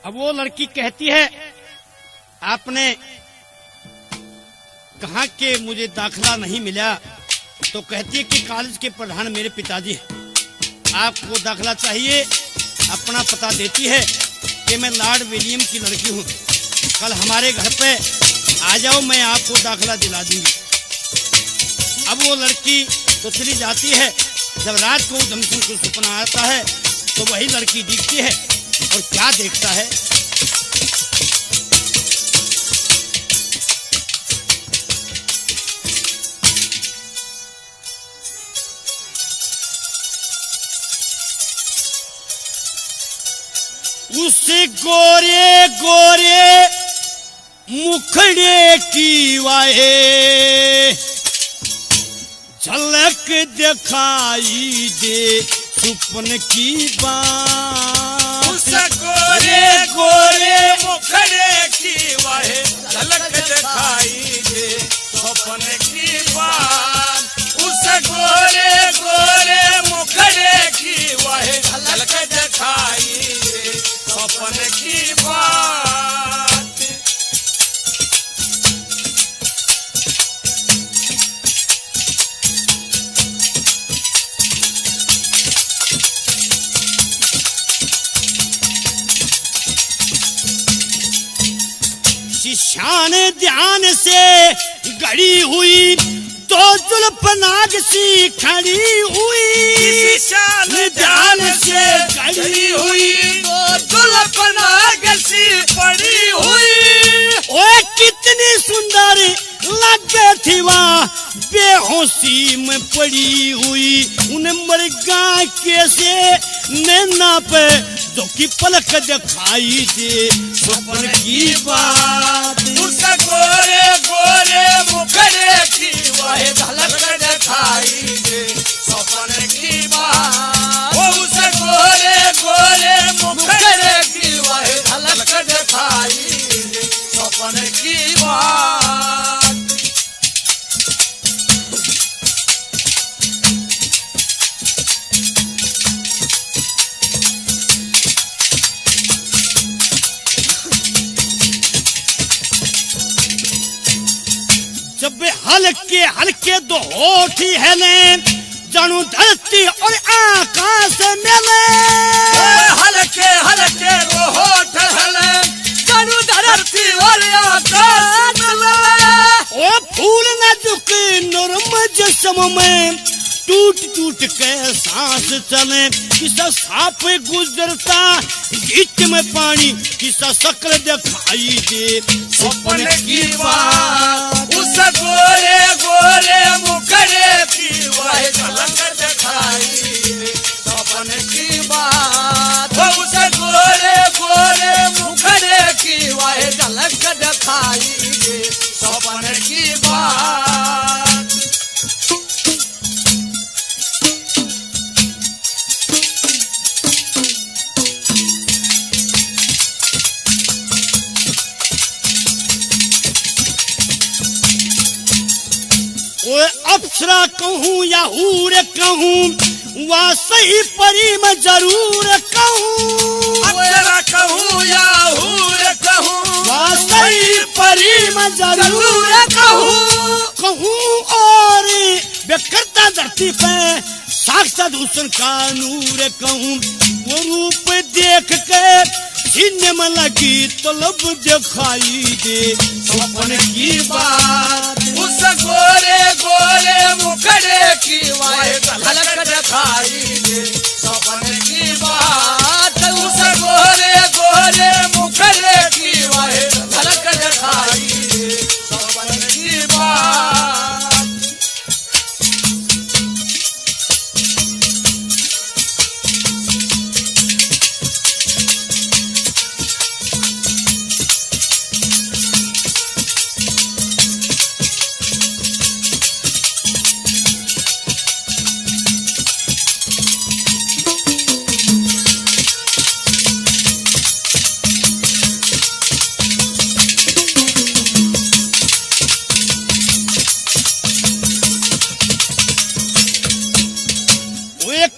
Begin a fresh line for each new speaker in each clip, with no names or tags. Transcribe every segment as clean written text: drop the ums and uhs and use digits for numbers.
अब वो लड़की कहती है, आपने कहा कि मुझे दाखिला नहीं मिला, तो कहती है कि कॉलेज के प्रधान मेरे पिताजी हैं, आपको दाखिला चाहिए। अपना पता देती है कि मैं लॉर्ड विलियम की लड़की हूँ, कल हमारे घर पे आ जाओ, मैं आपको दाखिला दिला दूंगी। अब वो लड़की तो चली जाती है। जब रात को उधमसिंह को सपना आता है तो वही लड़की दिखती है, और क्या देखता है, उस गोरे गोरे मुखड़े की वाहे झलक दिखाई दे सुपन की बात।
उस गोरे गोरे मुखड़े की वाहे झलक दिखाई दे सुपन की बात। उस गोरे गोरे मुखड़े की वाहे झलक दिखाई दे सुपन की बात।
शान ध्यान से गड़ी हुई तो जुल्फनाग सी खड़ी हुई।
शान ध्यान से गड़ी हुई तो जुल्फनाग सी पड़ी हुई।
ओए कितनी सुंदर लगे थी वहाँ बेहोशी में पड़ी हुई। उन्हें मृगा कैसे नैना पे जो की पलक दिखाई दे सपन की बात।
उस गोरे गोरे मुखड़े की वह झलक दिखाई दे सपन की बात। उस गोरे गोरे मुखड़े की वह झलक दिखाई दे सपन की बात।
जब हल्के हल्के दो होठी हिले जानू धरती और आकाश मिले।
हल्के हल्के दो होठ हिले जानू धरती और आकाश मिले।
ओ फूल न झुके नरम जिस्म में टूट टूट के सांस चले। किसा सांप गुजरता गीत में पानी किसा शक्ल दिखाई दे
सपन की बात। उस गोरे गोरे मुखड़े की वह झलक दिखाई दे सपन की बात। उस गोरे गोरे मुखड़े की वह झलक दिखाई दे सपन की बात।
अप्सरा कहूँ या हूर कहूँ वह सही परी में जरूर कहूँ।
अप्सरा कहूँ या हूर कहूँ
वह सही परी में जरूर कहूँ। और बेकरता धरती पे साक्षात हुस्न का नूर कहूँ। वो रूप देख के सीने में लगी तलब दिखाई दे सपन की बात।
उस गोरे गोरे मुखड़े की वह झलक दिखाई दे सपन की बात। उस गोरे गोरे मुखड़े की वह झलक दिखाई दे सपन की बात।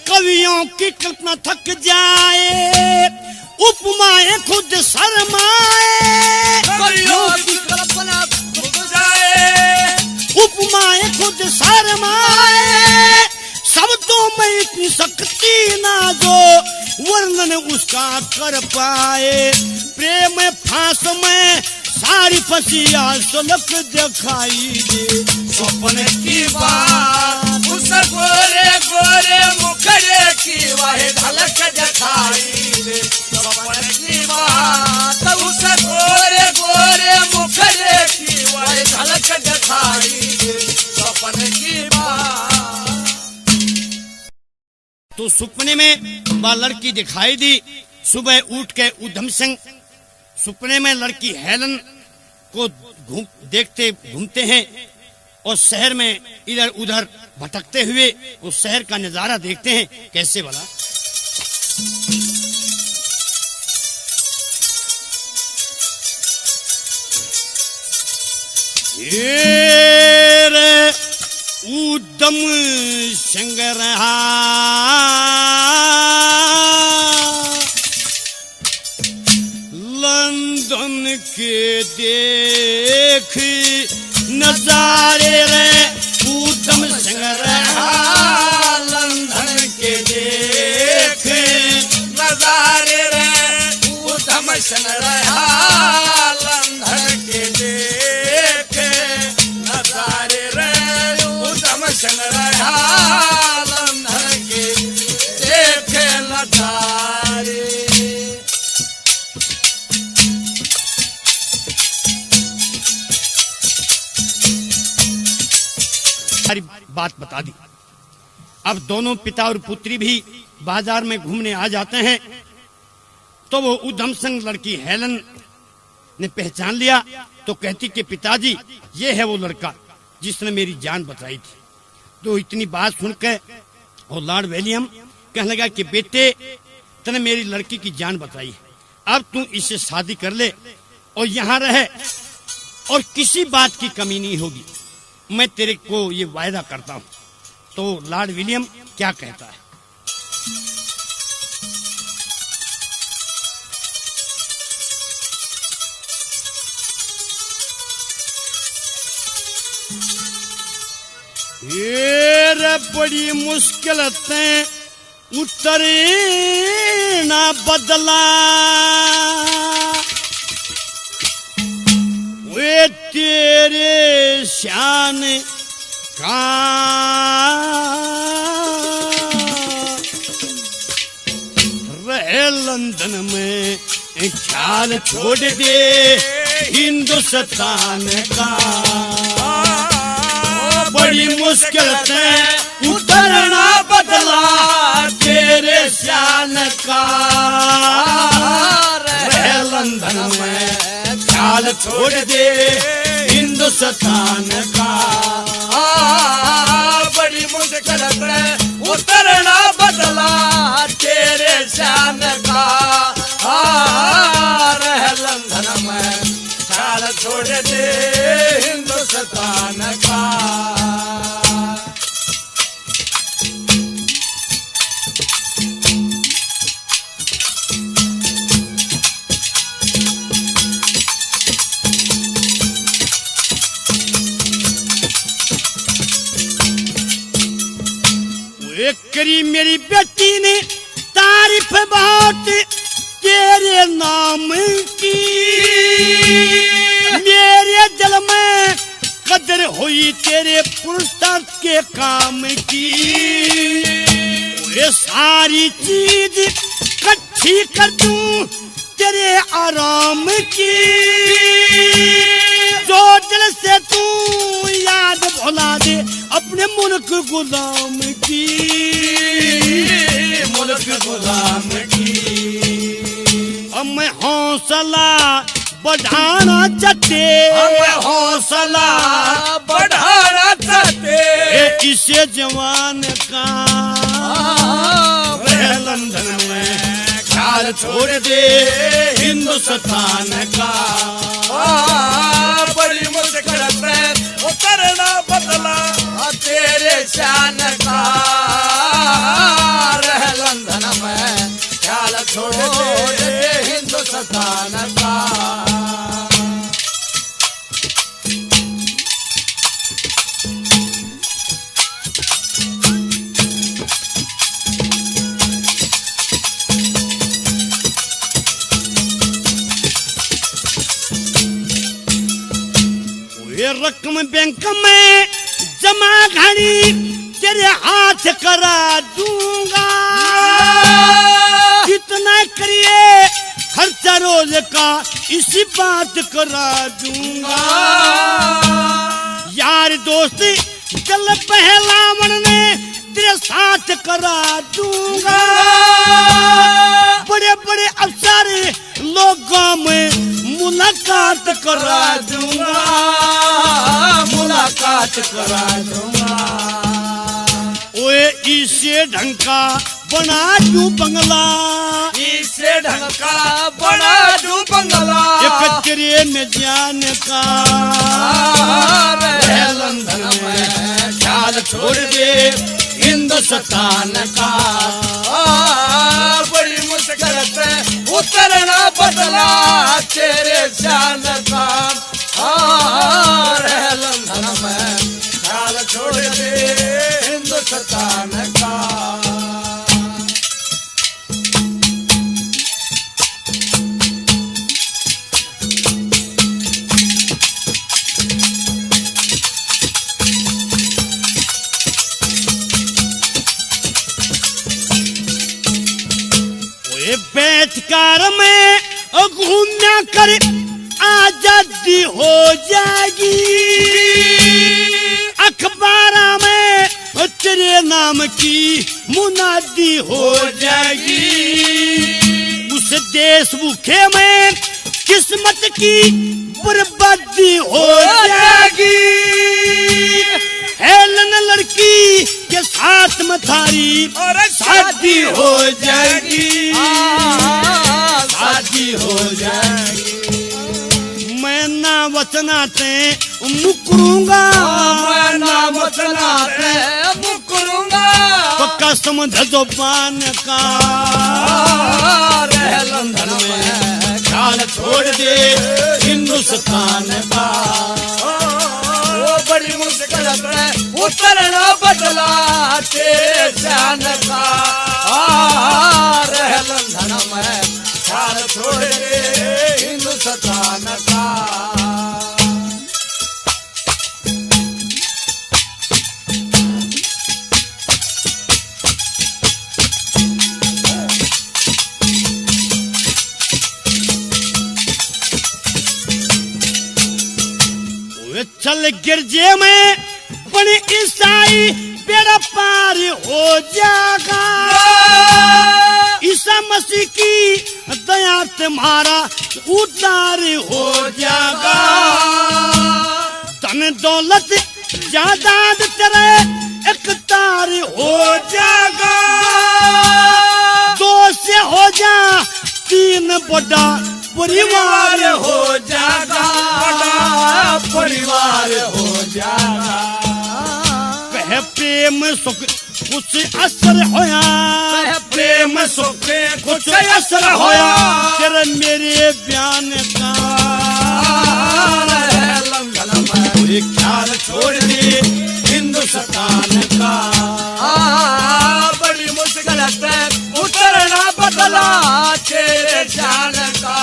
कवियों की कल्पना थक जाए उपमाएं खुद शर्माए,
परियों की कल्पना डूब जाए,
उपमाएं खुद शर्माए, शब्दों में इतनी शक्ति ना जो वर्णन उसका कर पाए। प्रेम फांस में सारी फसिया सुलग दिखाई दे,
सपन की बात उस गोरे गोरे मुखड़े की वह झलक दिखाई दे, सपन की बात उस गोरे गोरे मुखड़े की वह झलक दिखाई दे, सपन की बात।
तो सपने में वह लड़की दिखाई दी। सुबह उठ के उधम सिंह सपने में लड़की हेलन को देखते घूमते हैं और शहर में इधर उधर भटकते हुए उस शहर का नजारा देखते हैं। कैसे वाला? ये रे उधम सिंह रहा लंदन के देख नजारे रे, उधम सिंह रहा
लंदन के देख नजारे रे, उधम सिंह रहा लंदन के देख नजारे रे, उधम सिंह रहा लंदन के देख नजारे।
सारी बात बता दी। अब दोनों पिता और पुत्री भी बाजार में घूमने आ जाते हैं तो वो उधम सिंह लड़की हेलन ने पहचान लिया तो कहती कि पिताजी ये है वो लड़का जिसने मेरी जान बचाई थी। तो इतनी बात सुनकर और लॉर्ड विलियम कहने लगा कि बेटे तूने मेरी लड़की की जान बचाई है, अब तू इससे शादी कर ले और यहाँ रहे और किसी बात की कमी नहीं होगी, मैं तेरे को ये वायदा करता हूँ। तो लॉर्ड विलियम क्या कहता है? ये रे बड़ी मुश्किल उतरे ना बदला, वे तेरे शान का रहे लंदन में ख्याल छोड़ दे हिंदुस्तान का, बड़ी मुश्किल से उतरना बदला तेरे शान का, रहे लंदन में ख्याल छोड़ दे हिंदुस्तान का,
बड़ी मुश्किल से उतरना बदला तेरे शान का, रह लंदन में ख्याल छोड़ दे हिंदुस्तान का।
करी मेरी बेटी ने तारीफ बहुत तेरे नाम की, मेरे दिल में कदर हुई तेरे पुरुषार्थ के काम की, ये सारी चीज इकट्ठी कर दूं तेरे आराम की, जो दिल से तू याद भुला दे अपने मुल्क गुलाम की,
मुल्क गुलाम की।
अब मैं हौसला बढ़ाना चाहते,
हमें हौसला बढ़ाना चाहते,
इसे जवान का रह लंदन में ख्याल छोड़ दे हिंदुस्तान का,
बड़ी मुश्किल से उतरना बदला तेरे शान का, रह लंदन में ख्याल छोड़ दे हिंदुस्तान का।
ये रकम बैंक में जमा घड़ी तेरे हाथ करा दूंगा, कितना करिए खर्चा रोज का इसी बात करा दूंगा। यार दोस्त चल पहलावन ने तेरे साथ करा दूंगा, बड़े बड़े अफसर लोगों में मुलाकात करा दूंगा,
मुलाकात करा दूंगा।
ओए इसे ढंग का बना दूं बंगला,
इसे ढंग का बना दूं बंगला,
एक तेरे में जान का
रहे लंदन में ख्याल छोड़ दे हिंदुस्तान का। बड़ी मुश्किल से उतरना बदला तेरे शान का, रहे लंदन में ख्याल छोड़ दे हिंदुस्तान का।
बैठकार में घूमना कर आजादी हो जाएगी, अखबार में तेरे नाम की मुनादी हो जाएगी। उस देश भूखे में किस्मत की बर्बादी हो जाएगी। हेलन लड़की के साथ में थारी शादी हो जाएगी,
शादी हो जाएगी।
मैं ना वचनाते मुकरूंगा,
मैं ना वचनाते मुकरूंगा,
पक्का समझ जुबान का
रहे लंदन में ख्याल छोड़ दे हिंदुस्तान का। बड़ी मुश्किल से उतरना बदला तेरे जान का, रहे लंदन में ख्याल छोड़ दे हिंदुस्तान का।
चल गिरजे में बड़ी ईसाई बेड़ा पार हो जाएगा, ईसा मसीह की दया तुम्हारा उद्धार हो जाएगा। धन दौलत जायदाद तेरे इकतार हो जाएगा, दो से हो जा तीन बड़ा परिवार हो जाएगा,
बड़ा परिवार हो जाएगा।
कह प्रेम सुख कुछ असर होया,
प्रेम सुख
कुछ असर होया तेरे मेरे बयान का।
लंदन में ख्याल छोड़ दे हिंदुस्तान का। बड़ी मुश्किल से उतरना बदला तेरे जान का,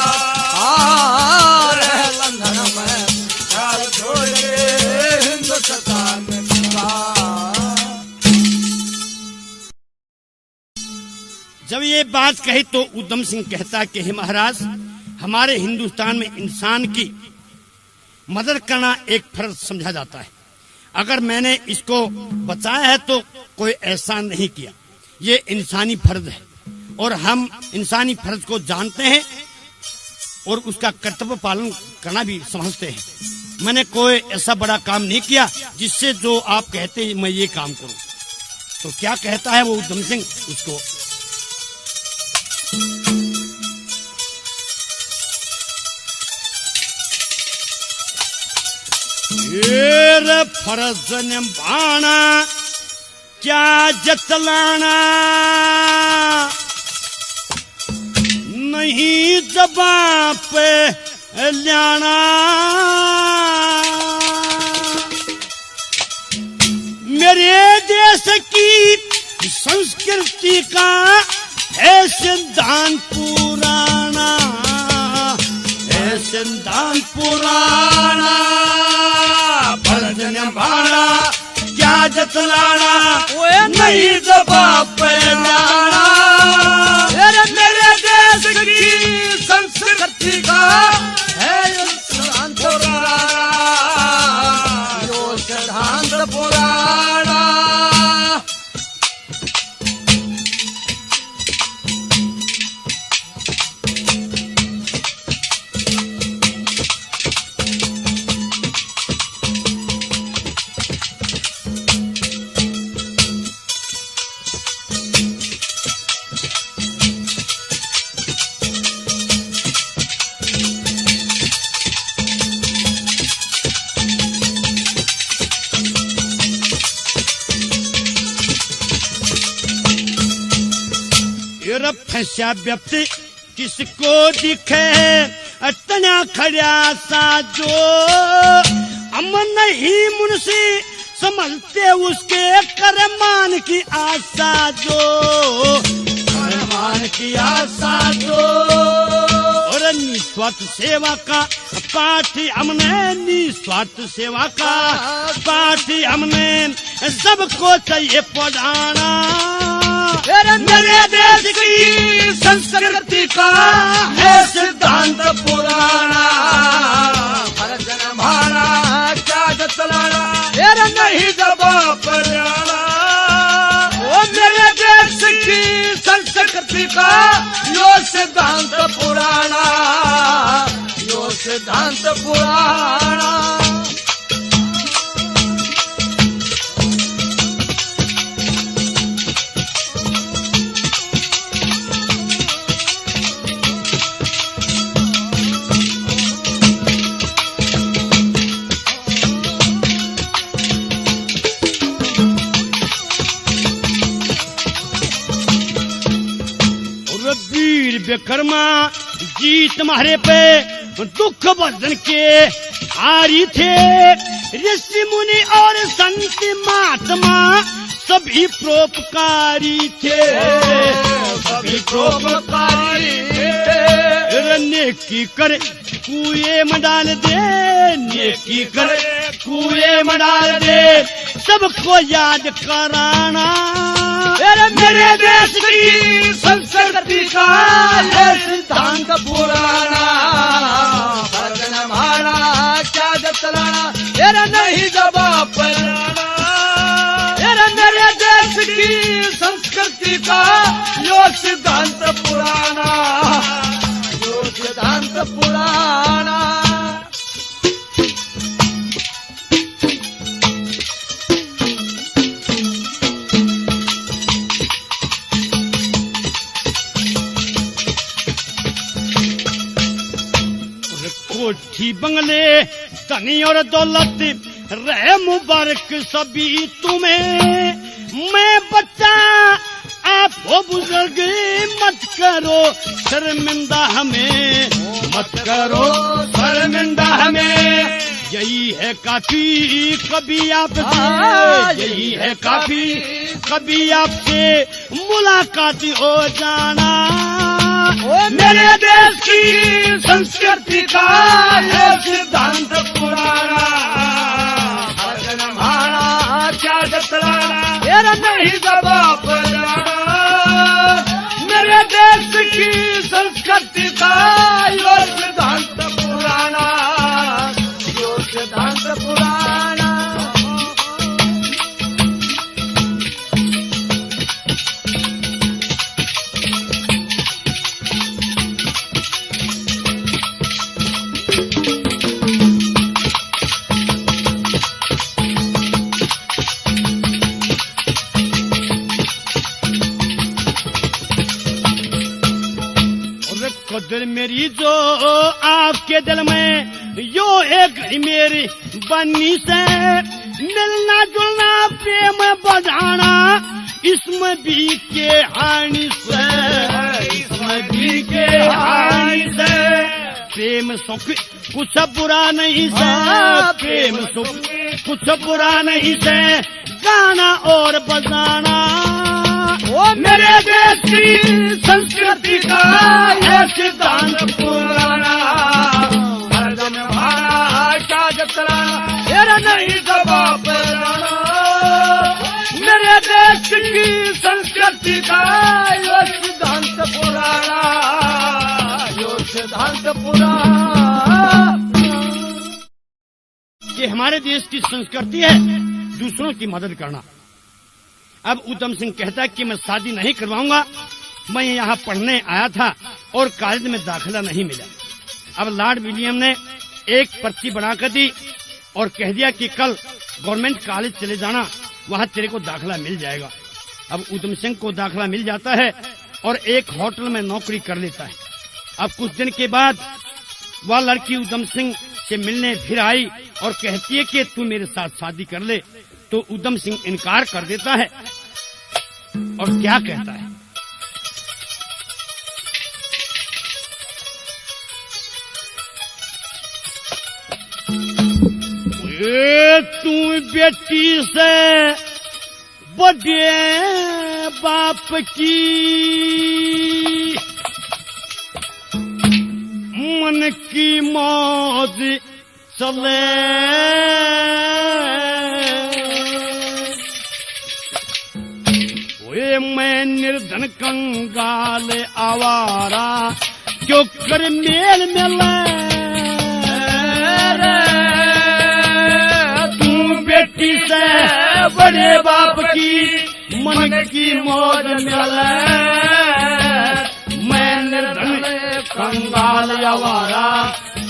लंदन में ख्याल छोड़ दे हिंदुस्तान का।
जब ये बात कही तो उधम सिंह कहता कि हे महाराज, हमारे हिंदुस्तान में इंसान की मदद करना एक फर्ज समझा जाता है। अगर मैंने इसको बचाया है तो कोई एहसान नहीं किया, ये इंसानी फर्ज है और हम इंसानी फर्ज को जानते हैं और उसका कर्तव्य पालन करना भी समझते हैं। मैंने कोई ऐसा बड़ा काम नहीं किया जिससे जो आप कहते हैं मैं ये काम करूं। तो क्या कहता है वो उधम सिंह उसको, ये फर्ज निभाना क्या जतलाना, नहीं जबां पे ल्याना, मेरे देश की संस्कृति का है सिद्धांत पुराना, है सिद्धांत पुराना। फर्ज निभाना क्या जतलाना, नहीं जबां पे ल्याना,
मेरे देश की संस्कृति का है सिद्धांत पुराना, यो सिद्धांत पुराना।
फंसा व्यक्ति किसको दिखे अतना खड़ा सा, जो अमन नहीं मुंशी संभलते उसके करमान की आशा, जो करमान की आशा, जो और निस्वार्थ सेवा का पाठ हमने, निस्वार्थ सेवा का पाठ हमने सबको चाहिए पढ़ाना,
मेरे देश की संस्कृति का है सिद्धांत पुराना। फर्ज निभाना क्या जतलाना, नहीं जबां पे ल्याना, मेरे देश की संस्कृति का यो सिद्धांत पुराना, यो सिद्धांत पुराना।
विकर्मा जी तुम्हारे पे दुख बदन के हारी थे, ऋषि मुनि और संत महात्मा सभी परोपकारी थे,
सभी परोपकारी थे।
नेकी करे कुएं में डाल दे, नेकी करे कुएं में डाल दे, सबको याद कराना,
मेरे देश की संस्कृति का है सिद्धांत पुराना। फर्ज निभाना क्या जतलाना, नहीं जबां पे ल्याना, मेरे देश की संस्कृति का यो सिद्धांत पुराना, यो सिद्धांत पुराना।
कोठी बंगले धनी और दौलत रहे मुबारक सभी तुम्हें, मैं बच्चा आप हो बुजुर्ग मत करो शर्मिंदा हमें, मत करो शर्मिंदा हमें, यही है काफी कभी आपसे, यही है काफी कभी आपसे मुलाकात हो जाना,
मेरे देश की संस्कृति का है सिद्धांत पुराना। फर्ज निभाना क्या जतलाना, नहीं जबां पे ल्याना, मेरे देश की संस्कृति का यो सिद्धांत पुराना, यो सिद्धांत पुराना।
कदर मेरी जो आपके दिल में यो एक मेरी बनी से, मिलना जुलना प्रेम बढ़ाना इसमें भी के हानि से, इसमें भी के हानि प्रेम सुख कुछ बुरा नहीं से, प्रेम सुख कुछ बुरा नहीं से, गाना और बजाना
ओ मेरे देश की संस्कृति का है सिद्धांत पुराना, हरदम भाषा जतराना तेरा नहीं जवाब राना। मेरे देश की संस्कृति का यो सिद्धांत पुराना, यो सिद्धांत पुराना।
कि हमारे देश की संस्कृति है दूसरों की मदद करना। अब ऊधम सिंह कहता है कि मैं शादी नहीं करवाऊंगा, मैं यहाँ पढ़ने आया था और कॉलेज में दाखिला नहीं मिला। अब लॉर्ड विलियम ने एक पर्ची बनाकर दी और कह दिया कि कल गवर्नमेंट कॉलेज चले जाना, वहाँ तेरे को दाखिला मिल जाएगा। अब ऊधम सिंह को दाखिला मिल जाता है और एक होटल में नौकरी कर लेता है। अब कुछ दिन के बाद वह लड़की ऊधम सिंह से मिलने फिर आई और कहती है कि तू मेरे साथ शादी कर ले। तो ऊधम सिंह इनकार कर देता है और क्या कहता है, तू बेटी से बड़े बाप की मन की मौज चले, वे मैं निर्धन कंगाल आवारा जो कर मेल मिले, तू बेटी से बड़े बाप की मन की मौज मिले, मैं निर्धन कंगाल आवारा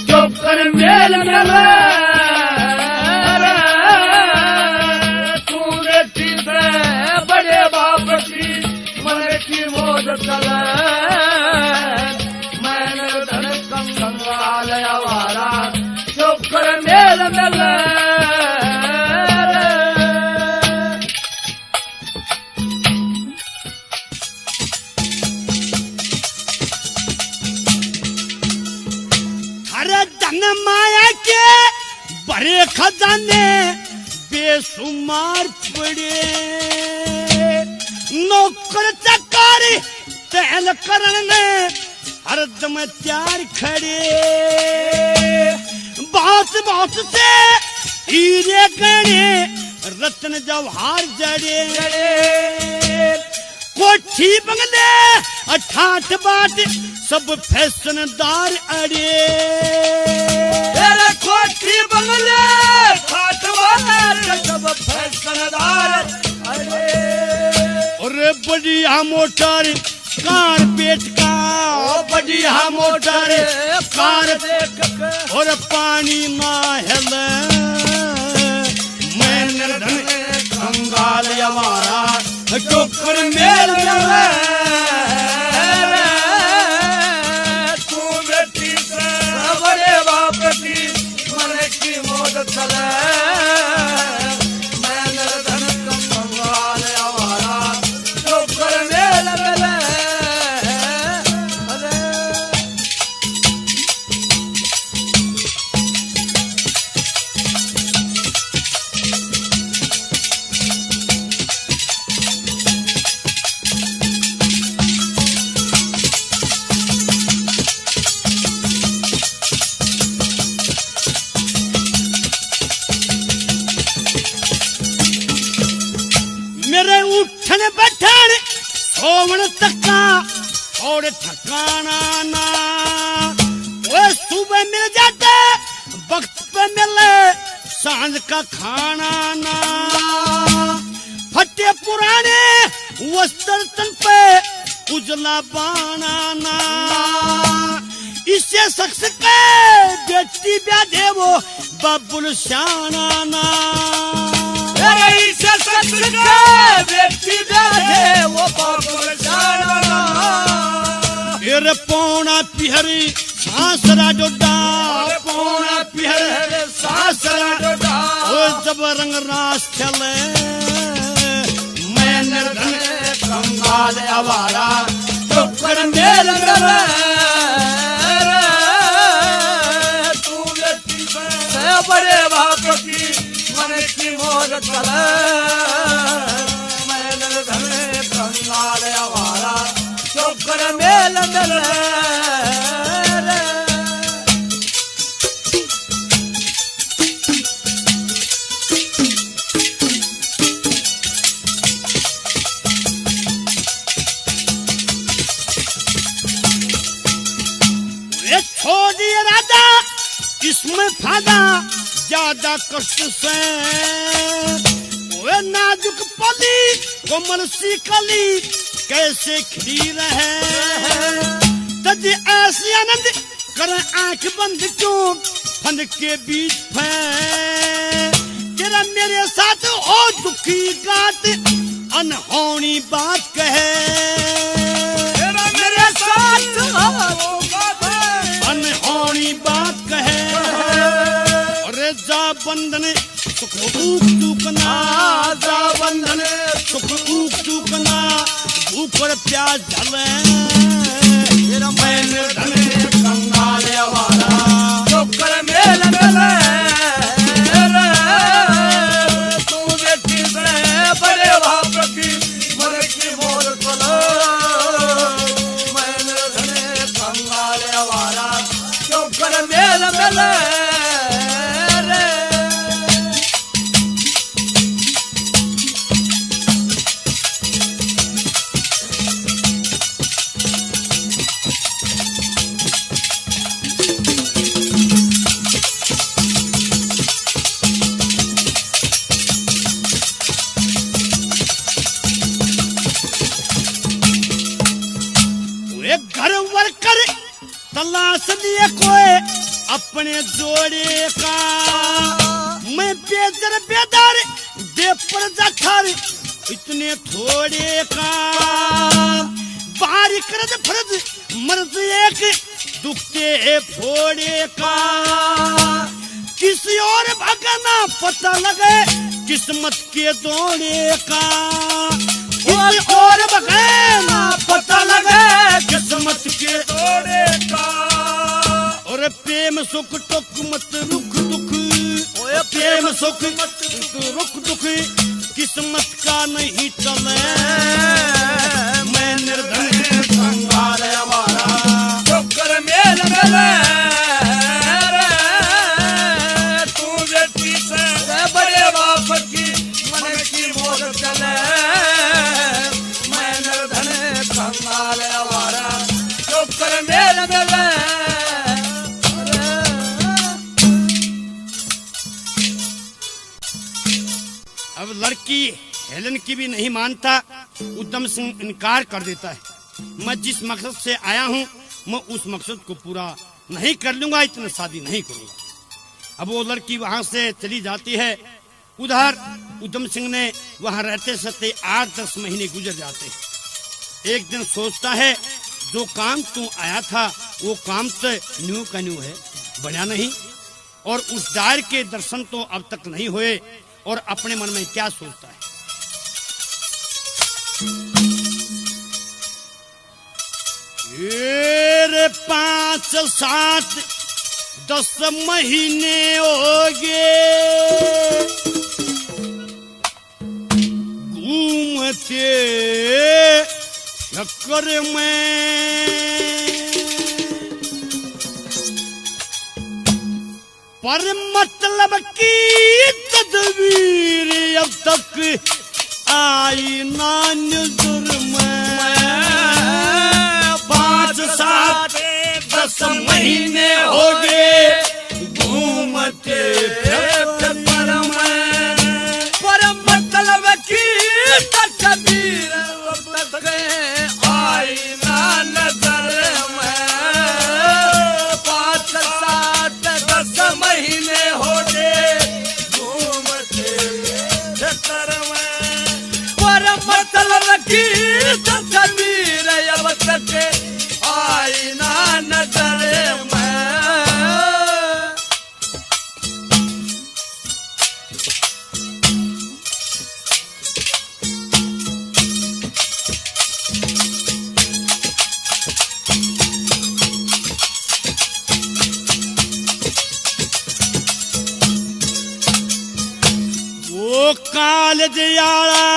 जो कर मेल मिले,
तू बेटी से बड़े बाप की मन की मौज चले, मैं निर्धन कंगाल आवारा जो कर मेल मिले।
माया के बड़े खजाने बेसुमार पड़े, नौकर चकारी तहल करने हरदम त्यार खड़े, बहुत बहुत से हीरे गहने रत्न जवाहर जड़े, कोठी बंगले ठाठ बाट सब फैशनदार अड़े,
तेरे कोठी बंगले ठाठ बाट सब फैशनदार अड़े,
और बढ़िया मोटर कारपेट का, बढ़िया मोटर कारपेट और पानी महल, मैं निर्धन कंगाल आवारा जो कर मेल मिले,
तू बेटी से बड़े बाप की मन की मौज चले, मैं निर्धन कंगाल आवारा जो कर मेल मिले।
मेरे उठन बैठन सोवन तका और ठकाना ना, वो सुबह मिल जाते वक्त पे मिले सांझ का खाना ना, फटे पुराने वस्त्र तन पे उजला बाना ना, इससे शख्स के बेटी ब्याह वो बबुल शाना ना,
इसे शख्स के बेटी ब्याह वो बबुल शाना,
फिर पौना पिहरी सासरा डोडा, पौना पिहरी सासरा डोडा, वो जब रंग रास चले, मैं निर्धन कंगाल आवारा जो कर मेल मिले,
चल मैं निर्धन कंगाल आवारा चौकर मेल मिल
छोड़ दिए राजा इसमें फायदा ज्यादा कष्ट से वो नाजुक पली कोमल सी कली कैसे खिली रहे तज ऐसी आनंद कर आंख बंद क्यों फन के बीच तेरा मेरे साथ हो दुखी गात अनहोनी बात कहे
तेरा मेरे साथ
अनहोनी बात कहे अरे जा बंधन सुख ऊक चूकना
जा बंधन
सुख ऊक चूकना भूख और प्यास झले
तेरा मैं निर्धन कंगाल आवारा चौकर मेल मिल तू बेटी से बड़े बाप की मन की मोर चलो मैं निर्धन कंगाल आवारा चौकर मेल मिल
घर वर कर तलाश लिए कोई अपने जोड़े का मैं बेदर बेदार दे पर जाथर इतने थोड़े का बारी करद फर्ज मर्ज एक दुखते फोड़े का किसी और भगना पता लगे किस्मत के दौड़े का किसी और भगना पता लगे किस्मत के
तोड़े का
और प्रेम सुख टुक मत रुख दुख प्रेम सुख मत रुख दुख किस्मत का नहीं चले मैं निर्धन
कंगाल आवारा चौकर मेल मिल तू बेटी से बड़े बाप की मन की मोर चले मैं निर्धन कंगाल आवारा चौकर मेल मिल
अब लड़की हेलन की भी नहीं मानता उद्यम सिंह इनकार कर देता है मैं जिस मकसद से आया हूँ मैं उस मकसद को पूरा नहीं कर लूंगा इतना शादी नहीं करूंगा अब वो लड़की वहां से चली जाती है उधर उद्यम सिंह ने वहां रहते सहते 8-10 महीने गुजर जाते हैं एक दिन सोचता है जो काम तू आया था वो काम तो न्यू का न्यू है बना नहीं और उस डायर के दर्शन तो अब तक नहीं हुए और अपने मन में क्या सोचता है ये 5-7-10 महीने हो गए घूमते चक्कर में पर मतलब की तदबीर अब तक आई ना नजर में 5-7-10 महीने हो गए घूमते चक्कर में
पर मतलब की तस्वीर अब तक आई ना नजर में 5-7-10 महीने हो गए घूमते चक्कर में पर मतलब की तस्वीर अब तक आई ना नजर में
कालज आला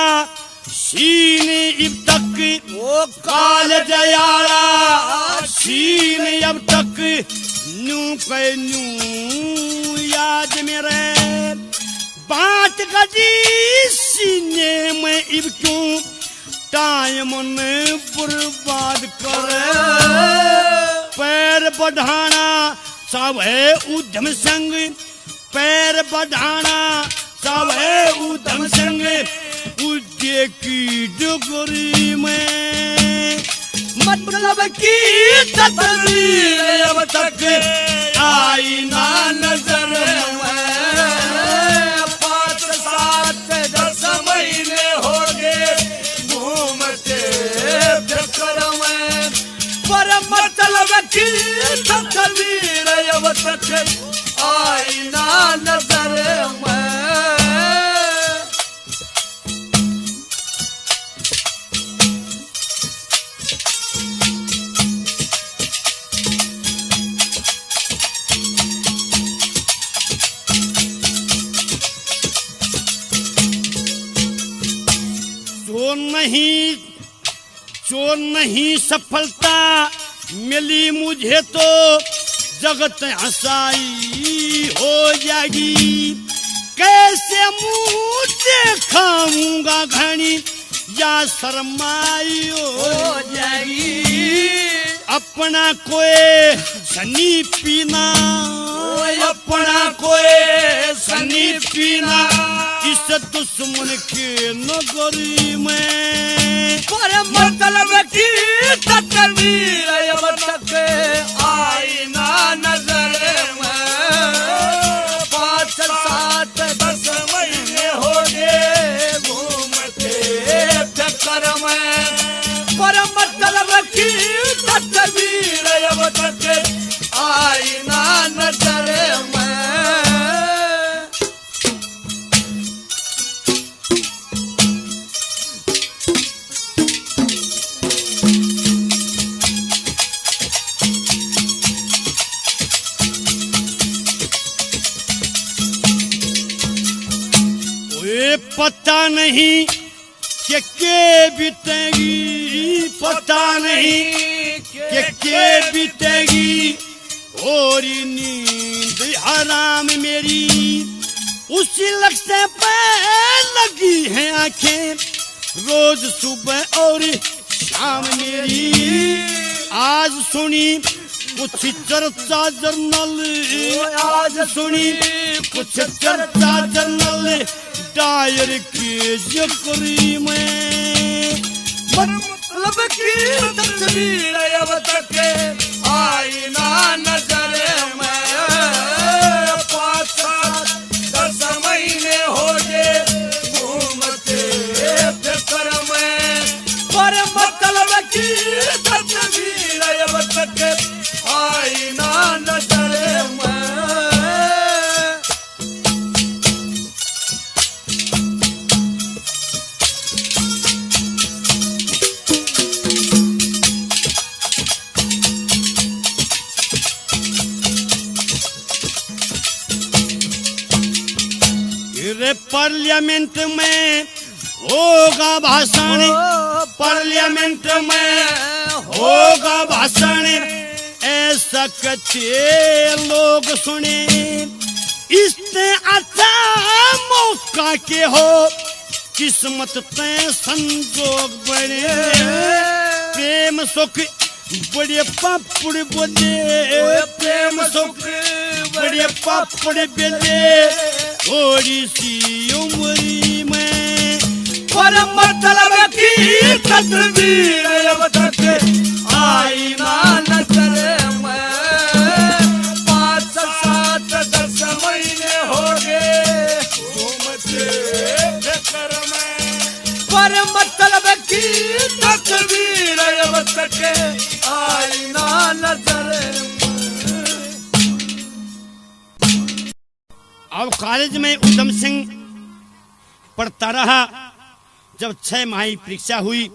सीन अब तक,
ओ
कालज आला सीन अब तक नू याद मेरे बात गजी सीने में अब क्यों टाइम ने बर्बाद करे। पैर बढ़ाना सब है उद्यम संग, पैर बढ़ाना सब है उद्यम संग, उद्य की डगरी में
मतलब की तस्वीर अब तक आई ना नजर में। 5-7-10 महीने हो गए घूमते चक्कर में, पर मतलब की तस्वीर अब तक आई ना नजर में।
जो नहीं सफलता मिली मुझे तो जगत हंसाई हो जाएगी। कैसे मुंह दिखाऊंगा घनी या शर्माई हो जाएगी। अपना कोई सनी पीना, अपना कोई सनी पीना इस दुश्मन के नगरी में।
पर मतलब की तस्वीर अब तक आई ना नजर में। 5-7-10 महीने हो गए घूमते चक्कर में, पर मतलब की तस्वीर अब तक आई ना नजर में।
पता नहीं के बीतेगी, पता नहीं के बीतेगी और नींद हराम मेरी उसी लक्ष्य पे लगी है आंखें रोज सुबह और शाम मेरी। आज सुनी कुछ चर्चा जर्नल, आज सुनी कुछ चर्चा जर्नल डायर की जकरी में।
मतलब की तस्वीर अब तक आई ना नजर में। 5-7-10 महीने हो गए घूमते चक्कर में, पर मतलब की तस्वीर अब तक आई ना नजर में।
पार्लियामेंट में होगा भाषण, पार्लियामेंट में होगा भाषण ऐसा कहते लोग सुने। इसने अच्छा मौका के हो किस्मत ते संजोग बने। प्रेम सुख बड़े पापड़ बोले, प्रेम सुख बड़े पापड़ बेले थोड़ी सी उम्री में।
पर मतलब की तस्वीर अब तक आई ना नजर में। 5-7-10 महीने हो गए घूमते चक्कर में, पर मतलब की तस्वीर अब तक आई ना नजर में।
अब कॉलेज में उधम सिंह पढ़ता रहा। जब 6 माह परीक्षा हुई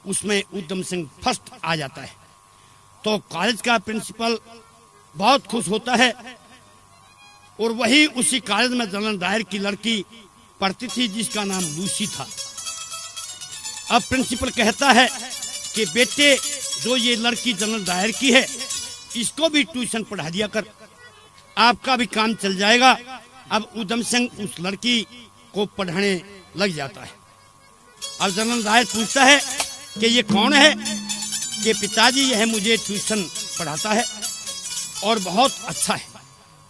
उसमें उधम सिंह फर्स्ट आ जाता है तो कॉलेज का प्रिंसिपल बहुत खुश होता है और वही उसी कॉलेज में जलन रायर की लड़की पढ़ती थी जिसका नाम लूसी था। अब प्रिंसिपल कहता है कि बेटे जो ये लड़की जनरल डायर की है इसको भी ट्यूशन पढ़ा दिया कर, आपका भी काम चल जाएगा। अब उधम सिंह उस लड़की को पढ़ाने लग जाता है। अब जनरल डायर पूछता है कि ये कौन है, कि पिताजी यह मुझे ट्यूशन पढ़ाता है और बहुत अच्छा है।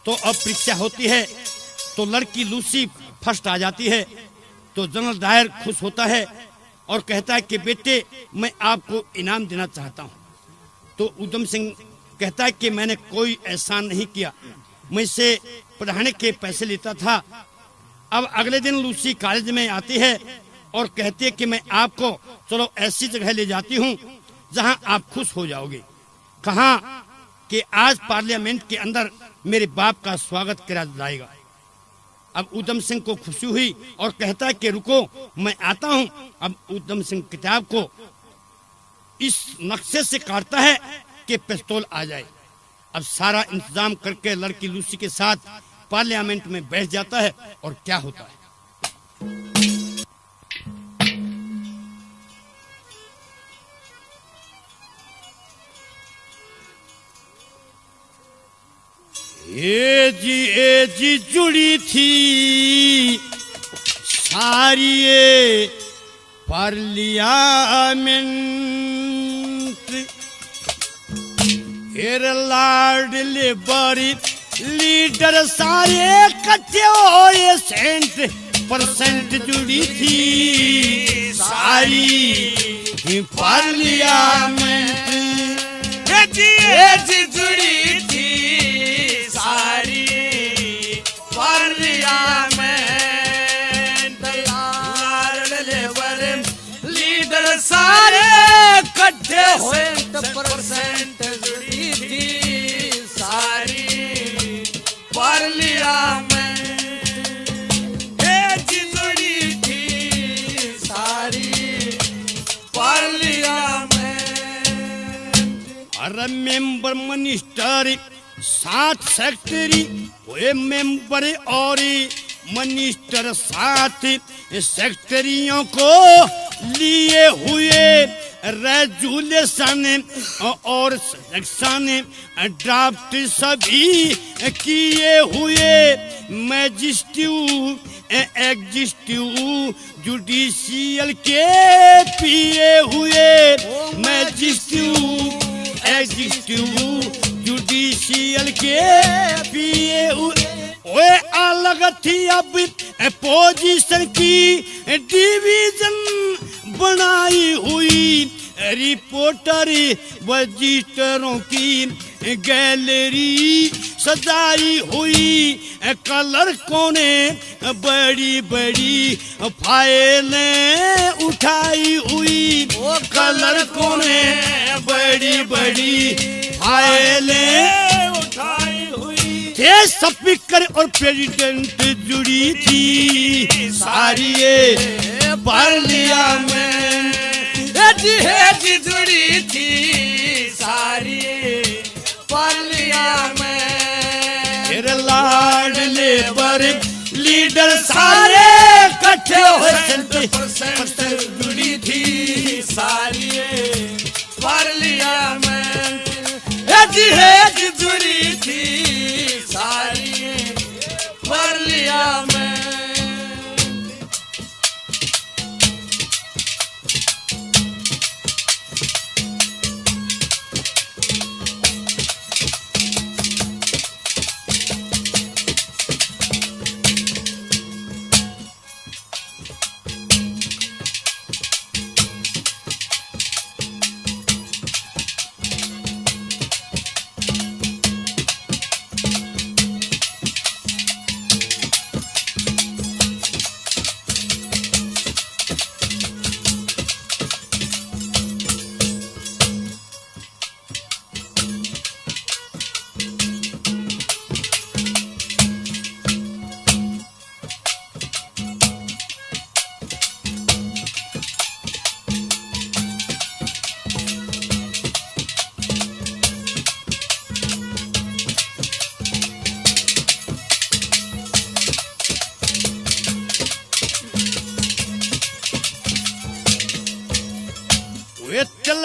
तो अब परीक्षा होती है तो लड़की लूसी फर्स्ट आ जाती है। तो जनरल डायर खुश होता है और कहता है कि बेटे मैं आपको इनाम देना चाहता हूँ। तो उधम सिंह कहता है कि मैंने कोई एहसान नहीं किया, मैं इसे पढ़ाने के पैसे लेता था। अब अगले दिन लूसी कॉलेज में आती है और कहती है कि मैं आपको चलो ऐसी जगह ले जाती हूँ जहां आप खुश हो जाओगे। कहा कि आज पार्लियामेंट के अंदर मेरे बाप का स्वागत किया जाएगा। अब उधम सिंह को खुशी हुई और कहता है कि रुको मैं आता हूं। अब उधम सिंह किताब को इस नक्शे से काटता है कि पिस्तौल आ जाए। अब सारा इंतजाम करके लड़की लूसी के साथ पार्लियामेंट में बैठ जाता है और क्या होता है। ए जी जुड़ी थी सारी पार्लियामेंट, लाडले बड़ी लीडर सारे इकट्ठे हो, सेंट जुड़ी थी सारी पार्लियामेंट।
जी जुड़ी थी सारी पार्लियामेंट, लाडले बड़े लीडर सारे इकट्ठे हुए, परसेंट जुड़ी थी सारी पार्लियामेंट। जी जुड़ी थी सारी पार्लियामेंट।
अरे मेंबर मिनिस्टर 7 सेक्रेटरी वे मेंबर और मिनिस्टर 7 सेक्रेटरियों को लिए हुए रेजुलेशन और सेक्शन ड्राफ्ट सभी किए हुए, मैजिस्ट्रेट एग्जीक्यूटिव जुडिशियल के पिए हुए, मैजिस्ट्रेट एग्जीक्यूटिव जुडिशियल के पिए हुए। अलग थी अब पोजीशन की डिवीजन बनाई हुई, रिपोर्टर वजिस्टरों की गैलरी सजाई हुई, क्लर्कों ने बड़ी बड़ी फाइलें उठाई हुई, क्लर्कों ने बड़ी बड़ी फाइलें उठाई हुई। थे स्पीकर और प्रेसिडेंट जुड़ी थी सारी पार्लियामेंट।
जी जुड़ी थी सारी पार्लियामेंट,
लाडले बड़े लीडर सारे इकट्ठे हुए,
परसेंट जुड़ी थी सारी पार्लियामेंट। जी जुड़ी थी सारी पार्लियामेंट।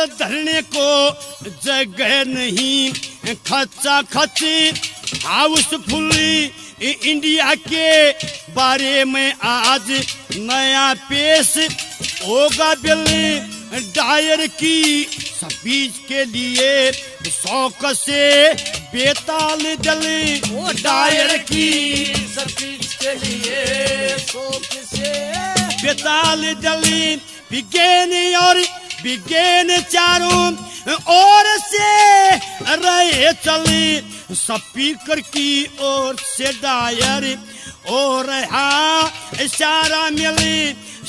जब धरने को जगह नहीं, खच्चा खच्ची हाउसफुल इंडिया के बारे में आज नया पेश होगा बिल डायर की स्पीच के लिए शौक से बेताल दिल
डायर की स्पीच के लिए शौक से
बेताल दिल विज्ञान और विज्ञान चारों ओर से रहे चले स्पीकर की ओर से डायर और इशारा मिले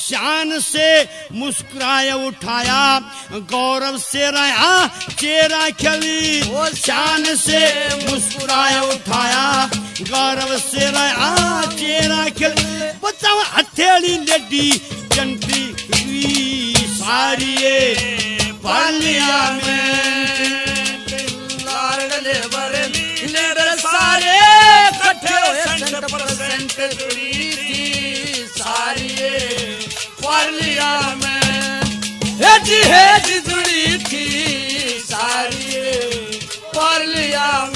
शान से मुस्कुराए उठाया गौरव से रहा चेहरा खिली शान से मुस्कुराए उठाया गौरव से रहा चेहरा खिली बताओ हथेली लेडी जंटी सारी पार्लियामेंट
लाडले बरे सारे इकट्ठे 100% जुड़ी थी सारी पार्लियामेंट है जुड़ी थी सारी पार्लियामेंट।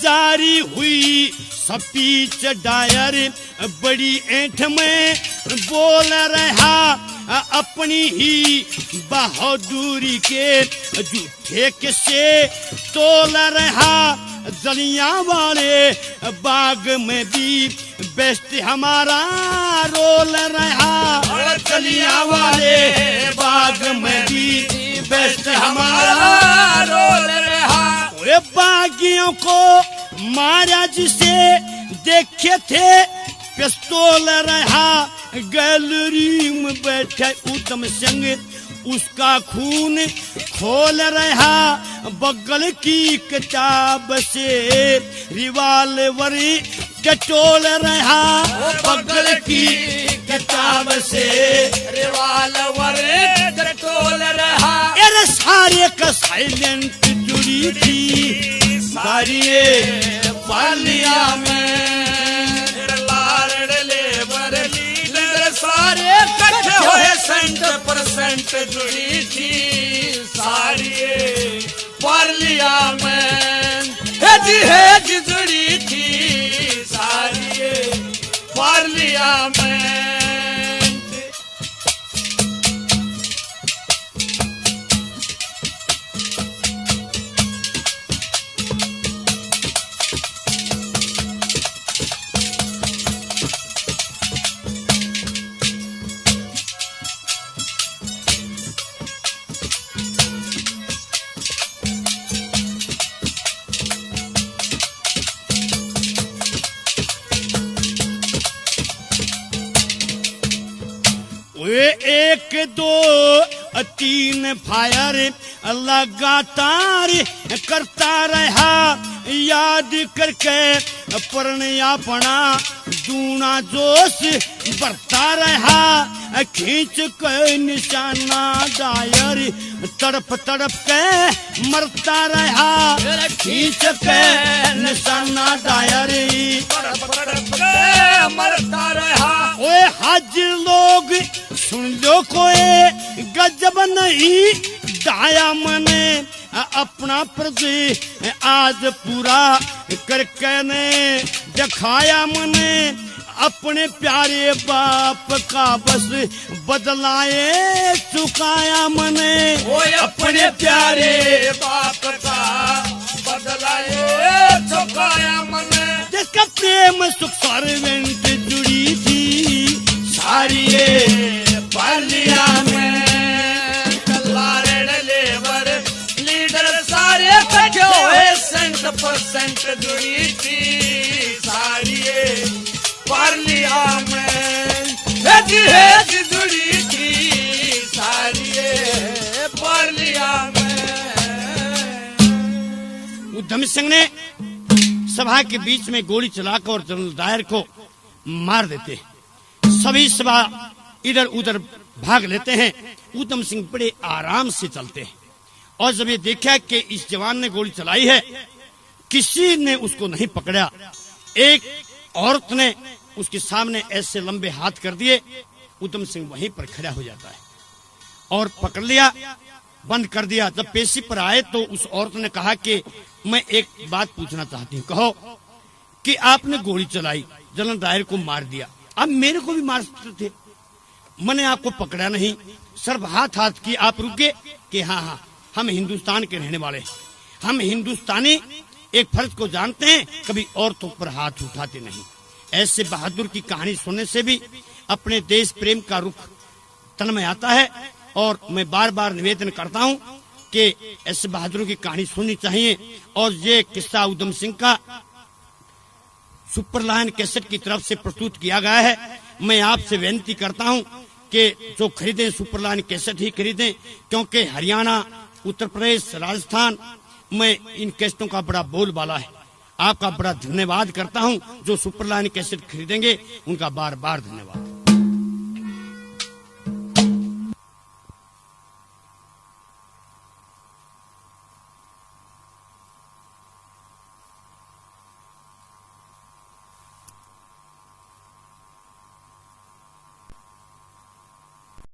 जारी हुई स्पीच डायर बड़ी ऐंठ में बोल रहा अपनी ही बहादुरी के झूठे किस्से तोल रहा जलियांवाले बाग में भी बेस्ट हमारा रोल रहा जलियांवाले बाग में भी बेस्ट हमारा रोल रहा बागियों को मारा जिसे देखे थे पिस्तौल रहा गैलरी में बैठे उधम सिंह उसका खून खोल रहा बगल की किताब से रिवाल्वर टटोल रहा बगल की किताब से
रिवाल्वर टटोल रहा
अरे सारे का साइलेंट जुड़ी थी सारी पार्लियामेंट
लाडले बरे सारे इकट्ठे हुए 100% जुड़ी थी सारी पार्लियामेंट है जुड़ी थी सारी पार्लियामेंट।
एक दो तीन फायर लगातार करता रहा याद करके अपना दूना जोश बढ़ता रहा खींच के निशाना दायर तड़प तड़प के मरता रहा खींच के निशाना दायर
मरता रहा।
ओए हाजिर लोग सुन लो कोई गजब नहीं दाया मने अपना प्रति आज पूरा करके ने दिखाया मने अपने प्यारे बाप का बस बदलाए चुकाया मने
अपने प्यारे बाप का बदलाए चुकाया मने
जिसका प्रेम सुख सर्वेंट जुड़ी थी सारी पार्लियामेंट
लाडले बरे लीडर सारे इकट्ठे हुए 100% जुड़ी थी सारी पार्लियामेंट जुड़ी थी सारी पार्लियामेंट।
उधम सिंह ने सभा के बीच में गोली चलाकर और जनरल डायर को मार देते। सभी सभा इधर उधर भाग लेते हैं। ऊधम सिंह बड़े आराम से चलते हैं और जब ये देखा कि इस जवान ने गोली चलाई है, किसी ने उसको नहीं पकड़ा। एक औरत ने उसके सामने ऐसे लंबे हाथ कर दिए, ऊधम सिंह वहीं पर खड़ा हो जाता है और पकड़ लिया, बंद कर दिया। जब पेशी पर आए तो उस औरत ने कहा कि मैं एक बात पूछना चाहती हूँ, कहो कि आपने गोली चलाई, जलन दायर को मार दिया, आप मेरे को भी मार सकते थे, मैंने आपको पकड़ा नहीं, सिर्फ हाथ हाथ की आप रुके कि हाँ हाँ हम हिंदुस्तान के रहने वाले हैं, हम हिंदुस्तानी एक फर्ज को जानते हैं, कभी औरतों पर हाथ उठाते नहीं। ऐसे बहादुर की कहानी सुनने से भी अपने देश प्रेम का रुख तन में आता है और मैं बार बार निवेदन करता हूँ कि ऐसे बहादुरों की कहानी सुननी चाहिए। और ये किस्सा ऊधम सिंह का सुपरलाइन कैसेट की तरफ से प्रस्तुत किया गया है। मैं आपसे विनती करता हूँ कि जो खरीदें सुपरलाइन कैसेट ही खरीदें, क्योंकि हरियाणा, उत्तर प्रदेश, राजस्थान में इन कैसेटों का बड़ा बोलबाला है। आपका बड़ा धन्यवाद करता हूँ, जो सुपरलाइन कैसेट खरीदेंगे उनका बार बार धन्यवाद।